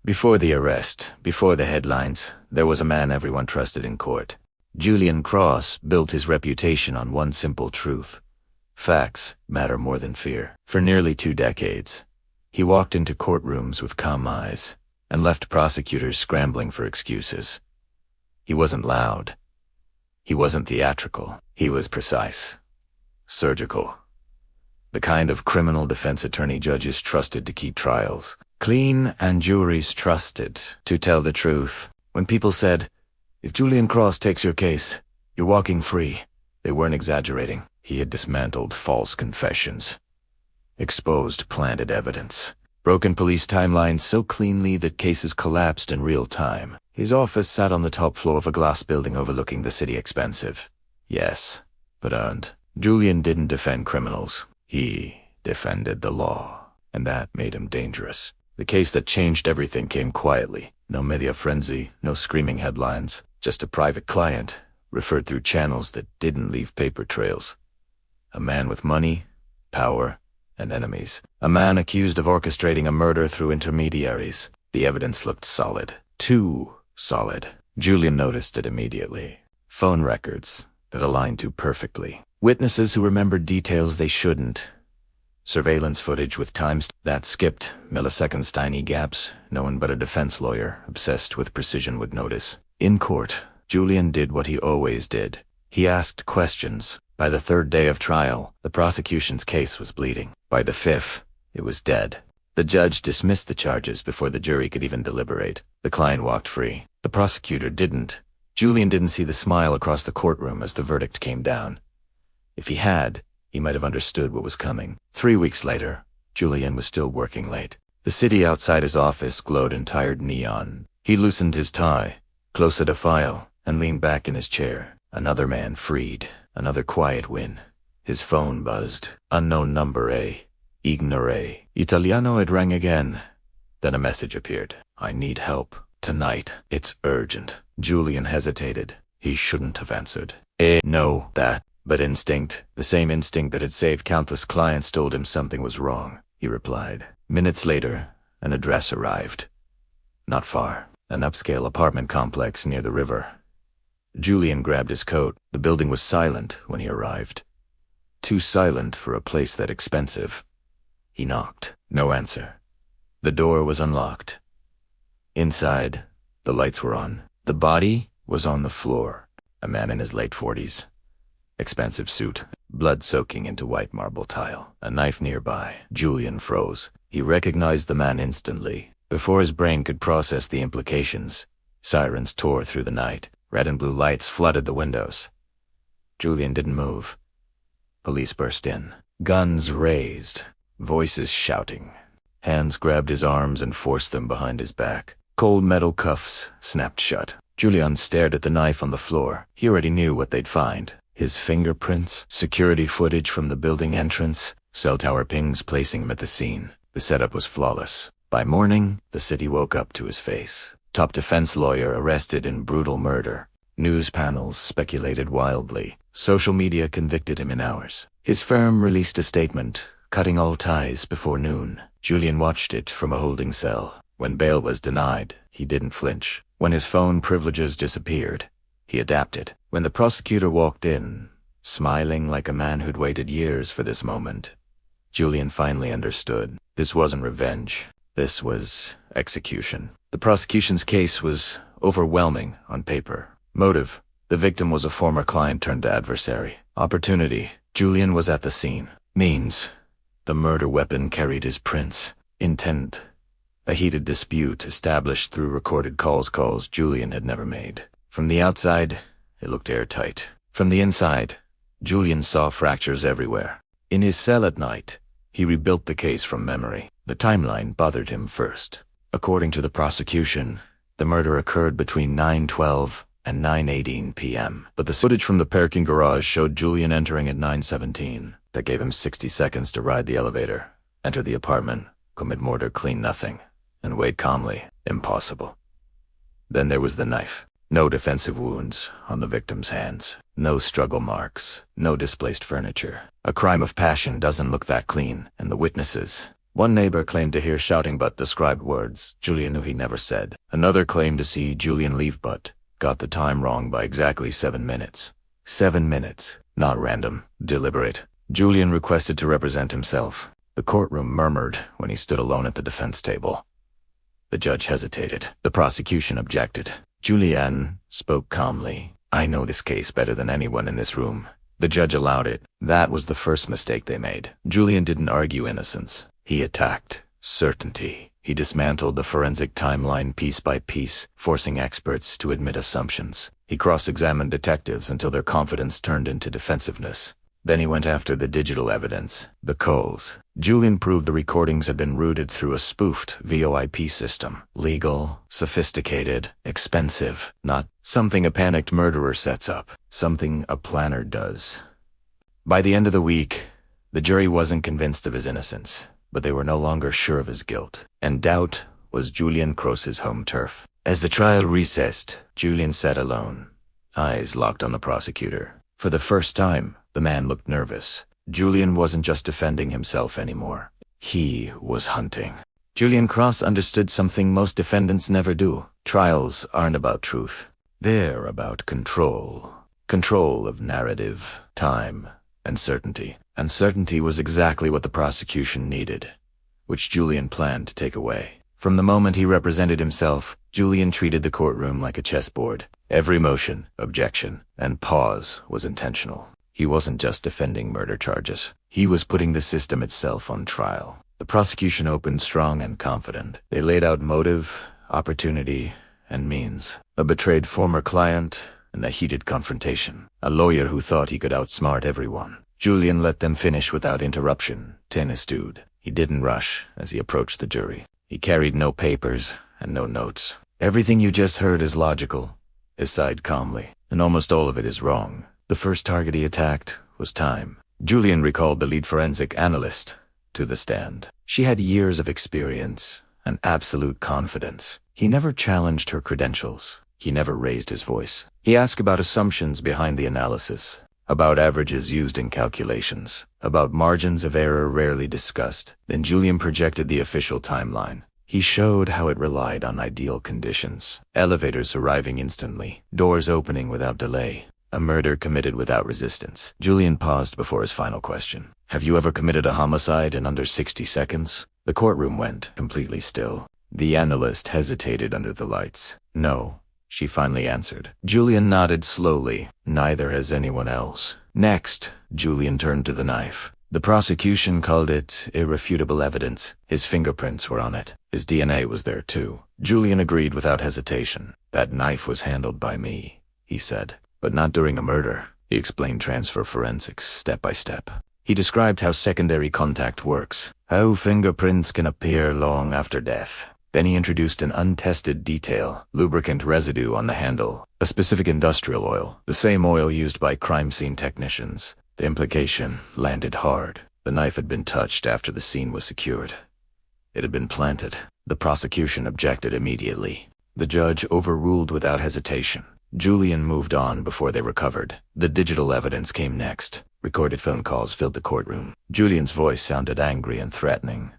Before the arrest, before the headlines, there was a man everyone trusted in court. Julian Cross built his reputation on one simple truth. Facts matter more than fear. For nearly 2 decades, he walked into courtrooms with calm eyes and left prosecutors scrambling for excuses. He wasn't loud. He wasn't theatrical. He was precise. Surgical. The kind of criminal defense attorney judges trusted to keep trials clean and juries trusted to tell the truth. When people said, "If Julian Cross takes your case, you're walking free," they weren't exaggerating. He had dismantled false confessions, exposed planted evidence, broken police timelines so cleanly that cases collapsed in real time. His office sat on the top floor of a glass building overlooking the city. Expensive, yes, but earned. Julian didn't defend criminals. He defended the law, and that made him dangerous. The case that changed everything came quietly. No media frenzy, no screaming headlines, just a private client, referred through channels that didn't leave paper trails. A man with money, power, and enemies. A man accused of orchestrating a murder through intermediaries. The evidence looked solid. Too solid. Julian noticed it immediately. Phone records that aligned too perfectly. Witnesses who remembered details they shouldn't. Surveillance footage with times that skipped, milliseconds tiny gaps. No one but a defense lawyer, obsessed with precision, would notice. In court, Julian did what he always did. He asked questions. By the 3rd day of trial, the prosecution's case was bleeding. By the 5th, it was dead. The judge dismissed the charges before the jury could even deliberate. The client walked free. The prosecutor didn't. Julian didn't see the smile across the courtroom as the verdict came down. If he had, he might have understood what was coming. 3 weeks later, Julian was still working late. The city outside his office glowed in tired neon. He loosened his tie, closed a file, and leaned back in his chair. Another man freed. Another quiet win. His phone buzzed. Unknown number, Ignore. Italiano. It rang again. Then a message appeared. "I need help. Tonight. It's urgent." Julian hesitated. He shouldn't have answered. No, that. But instinct, the same instinct that had saved countless clients, told him something was wrong. He replied. Minutes later, an address arrived. Not far. An upscale apartment complex near the river. Julian grabbed his coat. The building was silent when he arrived. Too silent for a place that expensive. He knocked. No answer. The door was unlocked. Inside, the lights were on. The body was on the floor. A man in his late 40s. Expensive suit, blood soaking into white marble tile. A knife nearby. Julian froze. He recognized the man instantly. Before his brain could process the implications, sirens tore through the night. Red and blue lights flooded the windows. Julian didn't move. Police burst in. Guns raised. Voices shouting. Hands grabbed his arms and forced them behind his back. Cold metal cuffs snapped shut. Julian stared at the knife on the floor. He already knew what they'd find. His fingerprints, security footage from the building entrance, cell tower pings placing him at the scene. The setup was flawless. By morning, the city woke up to his face. Top defense lawyer arrested in brutal murder. News panels speculated wildly. Social media convicted him in hours. His firm released a statement, cutting all ties before noon. Julian watched it from a holding cell. When bail was denied, he didn't flinch. When his phone privileges disappeared, he adapted. When the prosecutor walked in, smiling like a man who'd waited years for this moment, Julian finally understood. This wasn't revenge. This was execution. The prosecution's case was overwhelming on paper. Motive: the victim was a former client turned adversary. Opportunity: Julian was at the scene. Means: the murder weapon carried his prints. Intent: a heated dispute established through recorded calls Julian had never made. From the outside, it looked airtight. From the inside, Julian saw fractures everywhere. In his cell at night, he rebuilt the case from memory. The timeline bothered him first. According to the prosecution, the murder occurred between 9:12 and 9:18 p.m. But the footage from the parking garage showed Julian entering at 9:17. That gave him 60 seconds to ride the elevator, enter the apartment, commit murder, clean nothing, and wait calmly. Impossible. Then there was the knife. No defensive wounds on the victim's hands. No struggle marks. No displaced furniture. A crime of passion doesn't look that clean, and the witnesses One neighbor claimed to hear shouting but described words Julian knew he never said. Another claimed to see Julian leave but got the time wrong by exactly 7 minutes. 7 minutes. Not random. Deliberate. Julian requested to represent himself. The courtroom murmured when he stood alone at the defense table. The judge hesitated. The prosecution objected. Julian spoke calmly. "I know this case better than anyone in this room." The judge allowed it. That was the first mistake they made. Julian didn't argue innocence. He attacked certainty. He dismantled the forensic timeline piece by piece, forcing experts to admit assumptions. He cross-examined detectives until their confidence turned into defensiveness. Then he went after the digital evidence, the calls. Julian proved the recordings had been routed through a spoofed VoIP system. Legal, sophisticated, expensive. Not something a panicked murderer sets up. Something a planner does. By the end of the week, the jury wasn't convinced of his innocence, but they were no longer sure of his guilt. And doubt was Julian Cross's home turf. As the trial recessed, Julian sat alone, eyes locked on the prosecutor. For the first time, the man looked nervous. Julian wasn't just defending himself anymore. He was hunting. Julian Cross understood something most defendants never do. Trials aren't about truth. They're about control. Control of narrative, time, and certainty. And certainty was exactly what the prosecution needed, which Julian planned to take away. From the moment he represented himself, Julian treated the courtroom like a chessboard. Every motion, objection, and pause was intentional. He wasn't just defending murder charges. He was putting the system itself on trial. The prosecution opened strong and confident. They laid out motive, opportunity, and means. A betrayed former client and a heated confrontation. A lawyer who thought he could outsmart everyone. Julian let them finish without interruption. Tennis dude. He didn't rush as he approached the jury. He carried no papers and no notes. "Everything you just heard is logical," he sighed calmly, "and almost all of it is wrong. The first target he attacked was time." Julian recalled the lead forensic analyst to the stand. She had years of experience and absolute confidence. He never challenged her credentials. He never raised his voice. He asked about assumptions behind the analysis, about averages used in calculations, about margins of error rarely discussed. Then Julian projected the official timeline. He showed how it relied on ideal conditions. Elevators arriving instantly, doors opening without delay, a murder committed without resistance. Julian paused before his final question. "Have you ever committed a homicide in under 60 seconds? The courtroom went completely still. The analyst hesitated under the lights. "No," she finally answered. Julian nodded slowly. "Neither has anyone else." Next, Julian turned to the knife. The prosecution called it irrefutable evidence. His fingerprints were on it. His DNA was there too. Julian agreed without hesitation. "That knife was handled by me," he said. "But not during a murder." He explained transfer forensics step by step. He described how secondary contact works, how fingerprints can appear long after death. Then he introduced an untested detail, lubricant residue on the handle, a specific industrial oil, the same oil used by crime scene technicians. The implication landed hard. The knife had been touched after the scene was secured. It had been planted. The prosecution objected immediately. The judge overruled without hesitation. Julian moved on before they recovered. The digital evidence came next. Recorded phone calls filled the courtroom. Julian's voice sounded angry and threatening.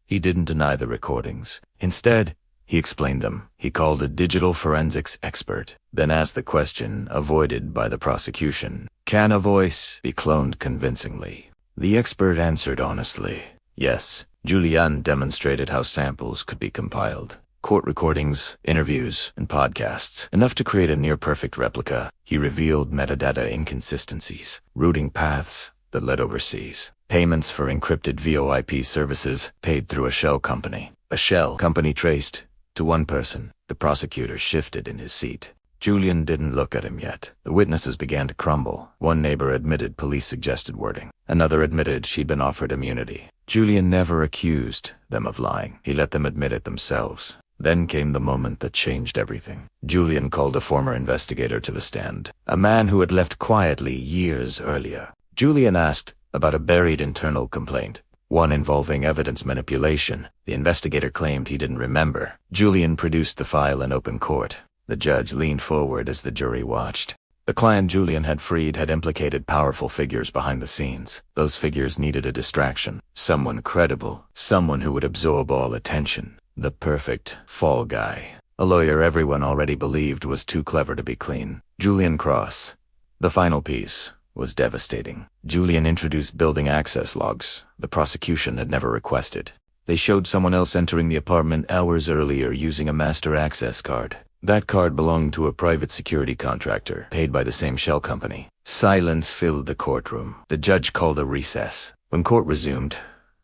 He didn't deny the recordings. Instead, he explained them. He called a digital forensics expert, then asked the question avoided by the prosecution. "Can a voice be cloned convincingly?" The expert answered honestly, "Yes." Julian demonstrated how samples could be compiled. Court recordings, interviews, and podcasts, enough to create a near-perfect replica. He revealed metadata inconsistencies, routing paths that led overseas, payments for encrypted VoIP services paid through a shell company. A shell company traced to one person. The prosecutor shifted in his seat. Julian didn't look at him yet. The witnesses began to crumble. One neighbor admitted police-suggested wording. Another admitted she'd been offered immunity. Julian never accused them of lying. He let them admit it themselves. Then came the moment that changed everything. Julian called a former investigator to the stand, a man who had left quietly years earlier. Julian asked about a buried internal complaint, one involving evidence manipulation. The investigator claimed he didn't remember. Julian produced the file in open court. The judge leaned forward as the jury watched. The client Julian had freed had implicated powerful figures behind the scenes. Those figures needed a distraction. Someone credible. Someone who would absorb all attention. The perfect fall guy. A lawyer everyone already believed was too clever to be clean. Julian Cross. The final piece was devastating. Julian introduced building access logs the prosecution had never requested. They showed someone else entering the apartment hours earlier using a master access card. That card belonged to a private security contractor, paid by the same shell company. Silence filled the courtroom. The judge called a recess. When court resumed,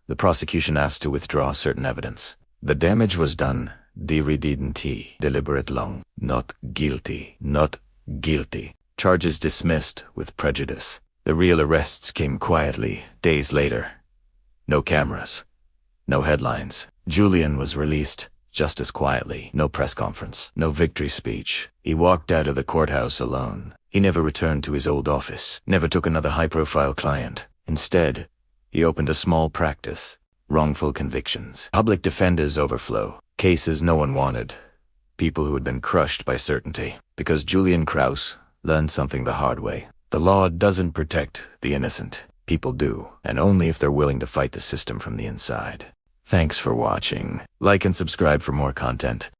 the prosecution asked to withdraw certain evidence. The damage was done. Deliberate long. Not guilty. Not guilty. Charges dismissed with prejudice. The real arrests came quietly, days later. No cameras. No headlines. Julian was released. Just as quietly. No press conference. No victory speech. He walked out of the courthouse alone. He never returned to his old office. Never took another high-profile client. Instead, he opened a small practice. Wrongful convictions. Public defenders overflow. Cases no one wanted. People who had been crushed by certainty. Because Julian Krause learned something the hard way. The law doesn't protect the innocent. People do. And only if they're willing to fight the system from the inside. Thanks for watching. Like and subscribe for more content.